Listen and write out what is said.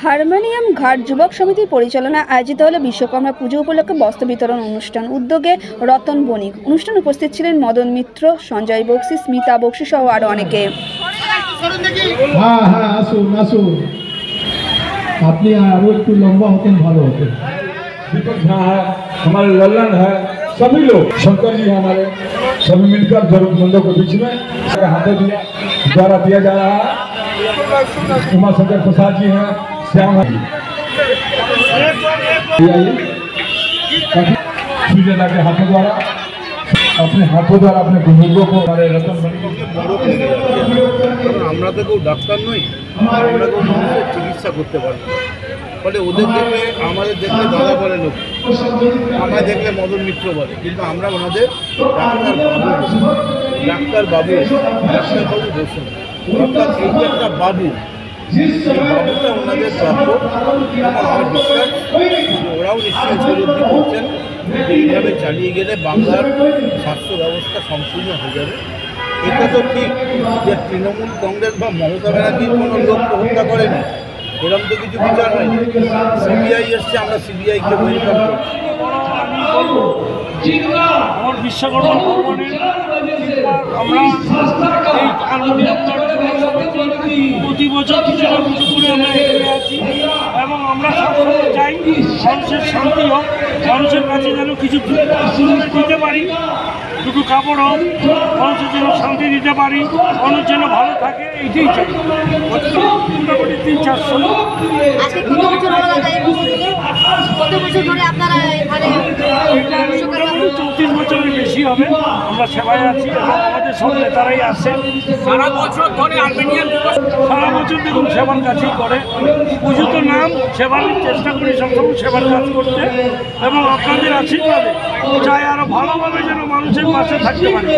Harmonium ঘাট যুবক সমিতির পরিচালনায় আয়োজিত হলো বিশ্বকর্মা পুজো উপলক্ষে বস্ত্র বিতরণ অনুষ্ঠান। উদ্যোগে রতন বণিক। অনুষ্ঠানে উপস্থিত ছিলেন মদন মিত্র, সঞ্জয় বক্সি, স্মিতা বক্সি সহ আরো অনেকে। আপনি আরো একটু লম্বা হতেন ভালো হতেন। दीपक झा है, हमारे लल्लन है, सभी लोग शंकर जी हमारे सभी मिलकर जरूरतमंदों के बीच में हाथों द्वारा दिया जा रहा है। उमा शंकर प्रसाद जी हैं, श्याम जी सूर्यदा के हाथों द्वारा अपने बुजुर्गों को हमारे रतन আমরা তো কেউ ডাক্তার নই, আমরা কেউ মানুষের চিকিৎসা করতে পারি না। ফলে ওদের দেখলে আমাদের দেখলে দাদা বলে লোক, আমায় দেখলে মদন মিত্র বলে, কিন্তু আমরা ওনাদের ডাক্তার বাবু বসুন। অর্থাৎ এই যে একটা বাবু, সেই বাবুটা ওনাদের প্রাপ্য। আমার বিশ্বাস ওরাও নিশ্চয়ই উপলব্ধি করছেন এইভাবে চালিয়ে গেলে বাংলার স্বাস্থ্য ব্যবস্থা সম্পূর্ণ হয়ে যাবে। এটা তো ঠিক যে তৃণমূল কংগ্রেস বা মমতা ব্যানার্জির কোনো লোককে হত্যা করেনি, এরকম তো কিছু বিচার হয়নি। সিবিআই এসছে, আমরা সিবিআইকে ওয়েলকাম করছি। আমার বিশ্বকর্মা ভবনে আমরা এই প্রতি বছর কিছু না কিছু করে আমরা এগিয়ে আছি এবং আমরা সবসময় চাই মানুষের শান্তি হোক, মানুষের কাছে যেন কিছু দিতে পারি, দুটো কাপড় হোক, মানুষের যেন শান্তি দিতে পারি, মানুষ যেন ভালো থাকে, এইটাই চাই। মোটামুটি 3-400 34 বছরের বেশি হবে আমরা সেবায় আছি এবং আমাদের সব নেতারাই আসে সারা বছর ধরে। আর্মেনিয়ান সারা বছর দেখুন সেবার কাছেই করে, পুজো তো নাম, সেবার চেষ্টা করি সবসময় সেবার কাজ করতে এবং আপনাদের আশীর্বাদে চাই আরও ভালোভাবে যেন মানুষের পাশে থাকতে পারে।